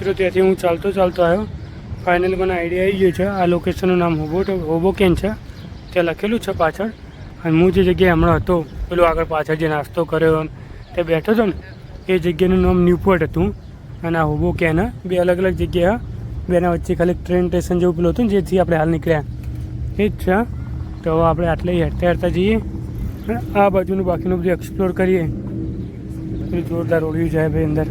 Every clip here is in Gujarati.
મિત્રો ત્યાંથી હું ચાલતો આવ્યો. ફાઇનલી મને આઈડિયા આવી ગયો છે. આ લોકેશનનું નામ હોબોકેન છે. ત્યાં લખેલું છે પાછળ. અને હું જે જગ્યાએ હમણાં હતો પેલું આગળ પાછળ જે નાસ્તો કર્યો તે બેઠો હતો ને એ જગ્યાનું નામ ન્યૂપોર્ટ હતું. અને આ હોબોકેન બે અલગ અલગ જગ્યા. બેના વચ્ચે ખાલી ટ્રેન સ્ટેશન જેવું પેલું હતું ને જેથી આપણે હાલ નીકળ્યા એ જ છે. તો હવે આપણે આટલે હેરતા જઈએ અને આ બાજુનું બાકીનું બધું એક્સપ્લોર કરીએ. પેલું જોરદાર ઓળ્યું જાય ભાઈ અંદર.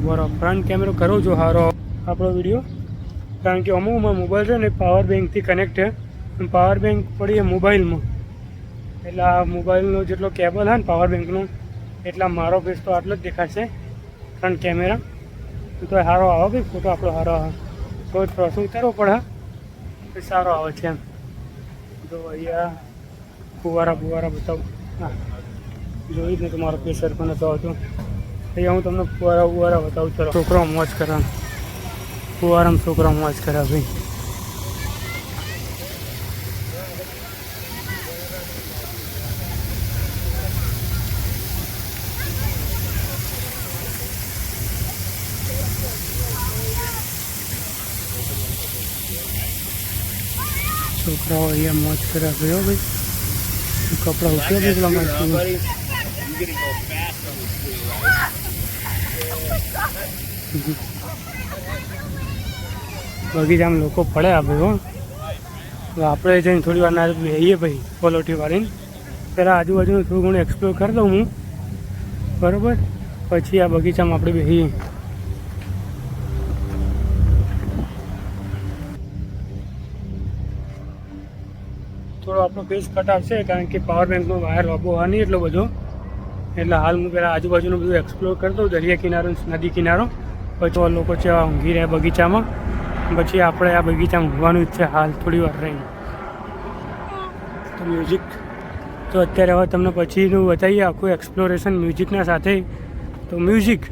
બરાબર ફ્રન્ટ કેમેરો કરો જો સારો આપણો વિડીયો. કારણ કે અમુક મોબાઈલ છે ને પાવર બેંકથી કનેક્ટ છે. પાવર બેંક પડીએ મોબાઈલમાં એટલે આ મોબાઈલનો જેટલો કેબલ હોય ને પાવર બેંકનો એટલા મારો ફેસ તો આટલો જ દેખાશે ફ્રન્ટ કેમેરા. તો સારો આવે ભાઈ ફોટો આપણો સારો આવે. તો થોડો ઉતારવો પડે સારો આવે છે એમ. તો અહીંયા ફુવારા બતાવું. હા જોઈ જ ને તમારો ફેસ સરખો નતો આવતો. અહીંયા હું તમને ફુવારા બતાવું. ચલો છોકરો મોજ કરવા ફુવારામાં છોકરો મોજ કર્યા ભાઈ. છોકરાઓ અહીંયા મોજ કર્યા ગયો ભાઈ. કપડાં ઉઠ્યા એટલા માટે બગીચામાં લોકો પડ્યા ભાઈ. હો આપણે જઈને થોડી વાર ના બેહીએ ભાઈ પોલોટી વાળીને. પહેલાં આજુબાજુનું થોડું ઘણું એક્સપ્લોર કરી દઉં હું બરાબર. પછી આ બગીચામાં આપણે બેહીએ. થોડો આપણો ફેસ કટ આવશે કારણ કે પાવર બેંકનો વાયર લાંબો હોય નહીં એટલો બધો. એટલે હાલ હું પહેલાં આજુબાજુનું બધું એક્સપ્લોર કરતો દરિયા કિનારો નદી કિનારો. પછી લોકો છે ઊંઘી રહ્યા બગીચામાં. પછી આપણે આ બગીચામાં ઊંઘવાનું જ છે હાલ થોડી વાર રહીને. તો મ્યુઝિક તો અત્યારે હવે તમને પછીનું બતાવીએ આખું એક્સપ્લોરેશન મ્યુઝિકના સાથે. તો મ્યુઝિક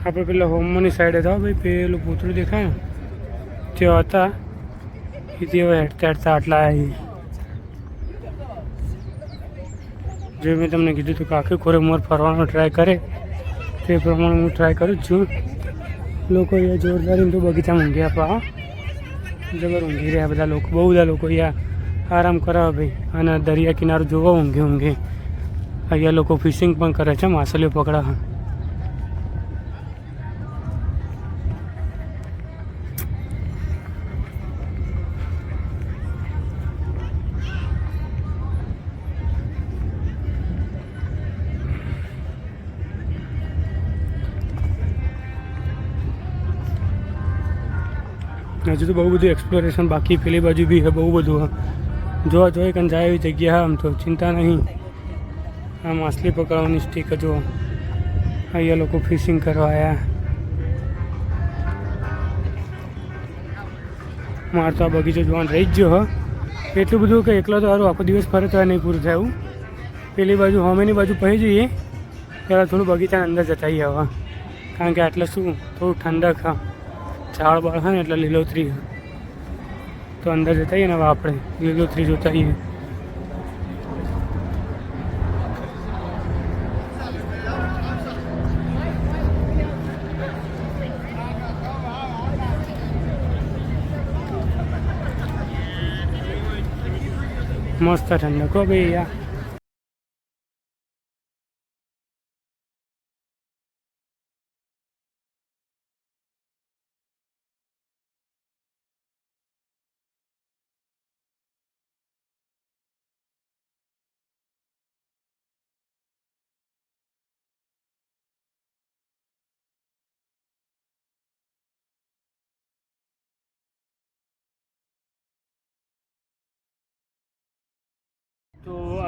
આપણે પેલા હોમની સાઈડે જાઓ ભાઈ. પેલું પૂતળું દેખાય ને ત્યાં હતા એથી હવે હેઠતા આટલા આવી. જે મેં તમને કીધું હતું કે આખી ખોરે મોર ફરવાનો ટ્રાય કરે તે પ્રમાણે હું ટ્રાય કરું જ છું. લોકો અહીંયા જોરદારીને તો બગીચામાં ઊંઘ્યા પા જબર ઊંઘી રહ્યા બધા લોકો. બહુ બધા લોકો અહીંયા આરામ કરાવે ભાઈ. અને દરિયા કિનારો જોવા ઊંઘે. અહીંયા લોકો ફિશિંગ પણ કરે છે માછલીઓ પકડાવે. હજુ તો બહુ બધું એક્સપ્લોરેશન બાકી. પેલી બાજુ બી બહુ બધું જોવા જોઈએ કંઈ જાય એવી જગ્યા. આમ તો ચિંતા નહીં. આ માછલી પકડવાની સ્ટીક જો અહીંયા લોકો ફિશિંગ કરવા આવ્યા. મારે તો આ બગીચો જોવાનું રહી જ ગયો. એટલું બધું કે એકલો તો સારું આખો દિવસ ફરે તો નહીં પૂરું થાય એવું. પેલી બાજુ હોમેની બાજુ પહી જઈએ ત્યારે થોડું બગીચાની અંદર જતા હવે. કારણ કે આટલે શું થોડું ઠંડક ઝાડ બાળ હોય ને એટલે લીલોતરી તો અંદર જતા આવીએ ને. હવે આપણે લીલોતરી જોતા આવીએ. મસ્ત ઠંડક હો ભાઈ યાર.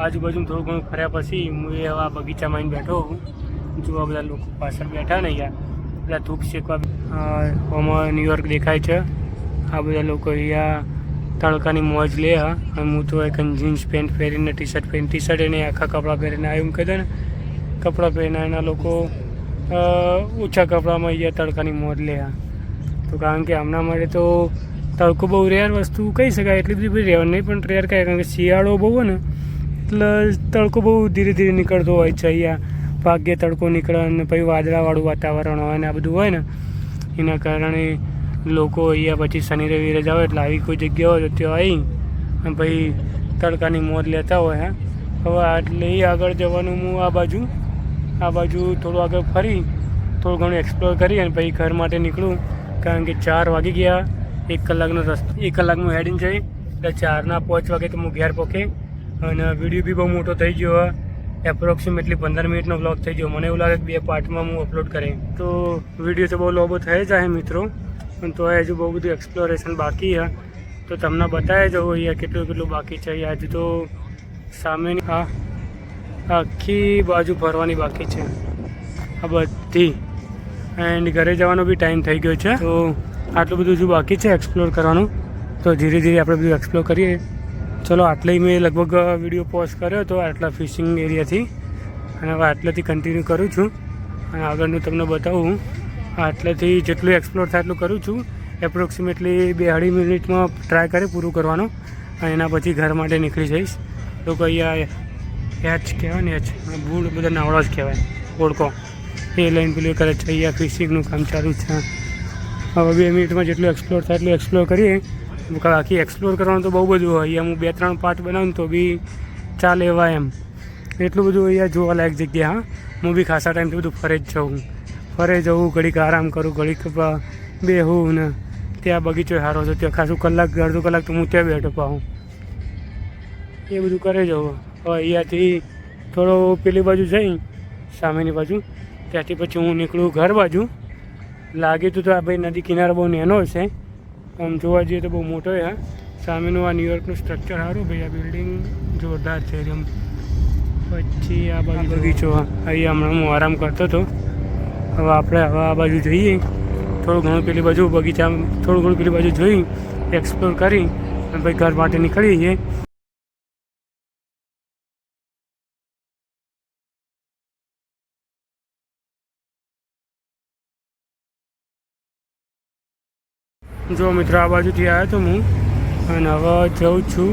આજુબાજુ થોડું ઘણું ફર્યા પછી હું એ હવે બગીચામાં આવીને બેઠો હું. જોવા બધા લોકો પાછળ બેઠા ને યાર, બધા ધૂપ શેકવા. આમાં ન્યુયોર્ક દેખાય છે. આ બધા લોકો અહીંયા તડકાની મોજ લે હા. અને હું તો એક જીન્સ પેન્ટ પહેરીને ટી શર્ટ એને આખા કપડાં પહેરીને આવ્યું એમ કહેતા ને, કપડાં પહેરીને એના લોકો ઓછા કપડામાં અહીંયા તડકાની મોજ લે હા. તો કારણ કે હમણાં માટે તો તડકો બહુ રેર વસ્તુ કહી શકાય, એટલી બધી રેર નહીં પણ રેર કહે, કારણ કે શિયાળો બહુ હોય ને એટલે તડકો બહુ ધીરે ધીરે નીકળતો હોય છે. અહીંયા ભાગ્યે તડકો નીકળે અને પછી વાદળાવાળું વાતાવરણ હોય ને આ બધું હોય ને એના કારણે લોકો અહીંયા પછી શનિ રવિ રજા હોય એટલે આવી કોઈ જગ્યા હોય તો ત્યાં આવી અને પછી તડકાની મોજ લેતા હોય. હવે એટલે આગળ જવાનું હું આ બાજુ થોડું આગળ ફરી થોડું ઘણું એક્સપ્લોર કરી અને પછી ઘર માટે નીકળું, કારણ કે 4 વાગી ગયા. 1 કલાકનો રસ્તો, 1 કલાકનું હેડિંગ છે એટલે 4ના 5 વાગે તો હું ઘેર પહોંચે. અને વિડીયો બી બહુ મોટો થઈ ગયો, એપ્રોક્સિમેટલી 15 મિનિટનો બ્લોગ થઈ ગયો. મને એવું લાગે કે 2 પાર્ટમાં હું અપલોડ કરે તો વિડીયો તો બહુ લાંબો થઈ જાય મિત્રો, પણ તો હજુ બહુ બધું એક્સપ્લોરેશન બાકી છે. તો તમને બતાવી જવું અહીંયા કેટલું બાકી છે. હજુ તો સામેની આખી બાજુ ફરવાની બાકી છે આ બધી, એન્ડ ઘરે જવાનો બી ટાઈમ થઈ ગયો છે. તો આટલું બધું હજુ બાકી છે એક્સપ્લોર કરવાનું, તો ધીરે ધીરે આપણે બધું એક્સપ્લોર કરીએ. ચલો આટલે મેં લગભગ વિડીયો પોઝ કર્યો હતો આટલા ફિશિંગ એરિયાથી, અને હવે આટલેથી કન્ટિન્યુ કરું છું અને આગળનું તમને બતાવું. આટલેથી જેટલું એક્સપ્લોર થાય એટલું કરું છું. એપ્રોક્સિમેટલી 2-2.5 મિનિટમાં ટ્રાય કરે પૂરું કરવાનો, અને એના પછી ઘર માટે નીકળી જઈશ. લોકો અહીંયા એચ કહેવાય ને, બૂળ બધા નાવડા જ કહેવાય, ઓળખો એ લઈને પેલું કરે છે. અહીંયા ફિશિંગનું કામ ચાલુ છે. હવે 2 મિનિટમાં જેટલું એક્સપ્લોર થાય એટલું એક્સપ્લોર કરીએ. આખી એક્સપ્લોર કરવાનું તો બહુ બધું હોય. અહીંયા હું 2-3 પાર્ટ બનાવું તો બી ચાલે એવા એમ, એટલું બધું અહીંયા જોવાલાયક જગ્યા. હું બી ખાસા ટાઈમથી બધું ફરે જવું, ઘડીક આરામ કરું, ઘડીક બેહું ને ત્યાં બગીચો સારો છે ત્યાં ખાસું અડધો કલાક તો હું ત્યાં બેઠો પાઉં, એ બધું કરે જવું. હવે અહીંયાથી થોડો પેલી બાજુ જઈ સામેની બાજુ, ત્યાંથી પછી હું નીકળું ઘર બાજુ. લાગે તો આ ભાઈ નદી કિનારો બહુ નાનો છે, આમ જોવા જઈએ તો બહુ મોટો છે. સામેનું આ ન્યુયોર્કનું સ્ટ્રક્ચર સારું ભાઈ, આ બિલ્ડિંગ જોરદાર છે એકદમ. પછી આ બાજુ બગીચો, અહીંયા હમણાં હું આરામ કરતો હતો. હવે આપણે આ બાજુ જઈએ, થોડું ઘણું પેલી બાજુ બગીચા, થોડું ઘણું પેલી બાજુ જોઈ એક્સપ્લોર કરી અને પછી ઘર માટે નીકળી જઈએ. જો મિત્રો આ બાજુથી આવ્યો તો હું, અને હવે જાઉં છું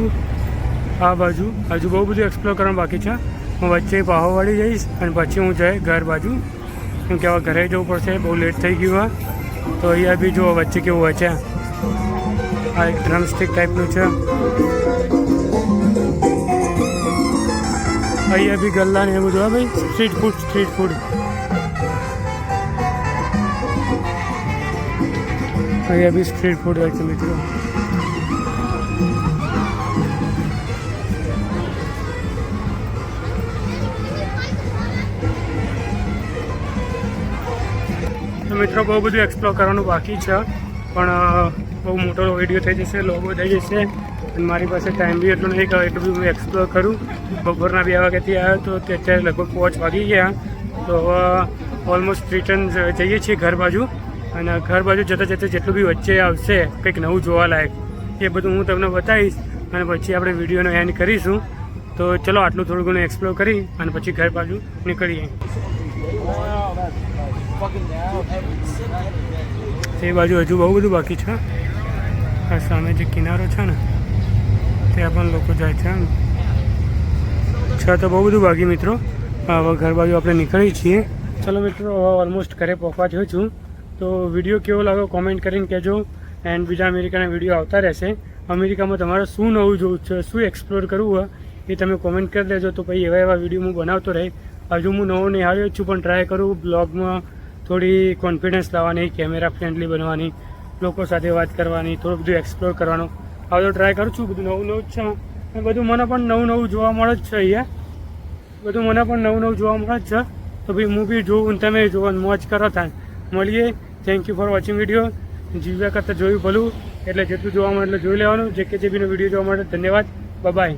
આ બાજુ. હજુ બહુ બધું એક્સપ્લોર કરવાનું બાકી છે. હું વચ્ચે પાહો વાળી જઈશ અને પછી હું જઈ ઘર બાજુ, કેમ કે હવે ઘરે જવું પડશે, બહુ લેટ થઈ ગયું. તો અહીંયા બી જો વચ્ચે કેવું હોય છે, આ એક ડ્રમસ્ટિક ટાઈપનું છે. અહીંયા બી ગલ્લા ને એવું જોવા ભાઈ, સ્ટ્રીટ ફૂડ. અહીંયા બી સ્ટ્રીટ ફૂડ હોય છે મિત્રો. તો મિત્રો બહુ બધું એક્સપ્લોર કરવાનું બાકી છે, પણ બહુ મોટો વિડીયો થઈ જશે, લોગો થઈ જશે, અને મારી પાસે ટાઈમ બી એટલું નહીં કે એટલું બી હું એક્સપ્લોર કરું. બપોરના 2 વાગ્યાથી આવ્યો તો અત્યારે લગભગ 5 વાગી ગયા. તો હવે ઓલમોસ્ટ રિટર્ન જઈએ છીએ ઘર બાજુ, અને ઘર બાજુ જતાં જેટલું બી વચ્ચે આવશે કંઈક નવું જોવાલાયક એ બધું હું તમને બતાવીશ, અને પછી આપણે વિડીયોનો એન્ડ કરીશું. તો ચલો આટલું થોડું ઘણું એક્સપ્લોર કરી અને પછી ઘર બાજુ નીકળીએ. તે બાજુ હજુ બહુ બધું બાકી છે. આ સામે જે કિનારો છે ને ત્યાં પણ લોકો જાય છે તો બહુ બધું બાકી મિત્રો. હવે ઘર બાજુ આપણે નીકળીએ છીએ. ચલો મિત્રો હવે ઓલમોસ્ટ ઘરે પહોંચવા થયો છું. તો વિડીયો કેવો લાગ્યો કોમેન્ટ કરીને કહેજો, એન્ડ બીજા અમેરિકાના વિડીયો આવતા રહેશે. અમેરિકામાં તમારે શું નવું જોવું છે, શું એક્સપ્લોર કરવું હોય એ તમે કોમેન્ટ કરી દેજો. તો પછી એવા વિડીયો હું બનાવતો રહે. હજુ હું નવો નહીં આવ્યો છું, પણ ટ્રાય કરું બ્લોગમાં થોડી કોન્ફિડન્સ લાવવાની, કેમેરા ફ્રેન્ડલી બનવાની, લોકો સાથે વાત કરવાની, થોડું બધું એક્સપ્લોર કરવાનું. હવે તો ટ્રાય કરું છું, બધું નવું જ છે. અને બધું મને પણ નવું જોવા મળે જ છે અહીંયા, બધું મને પણ નવું જોવા મળે જ છે. તો ભાઈ હું બી જોઉં, તમે જોવો, મોજ કરો. થાય મળીએ. Thank you for watching video. જીવ્યા કરતાં જોયું ભલું, એટલે જેટલું જોવા મળે એટલે જોઈ લેવાનું. જે કે જે બીનો વિડીયો જોવા માટે ધન્યવાદ. બાય.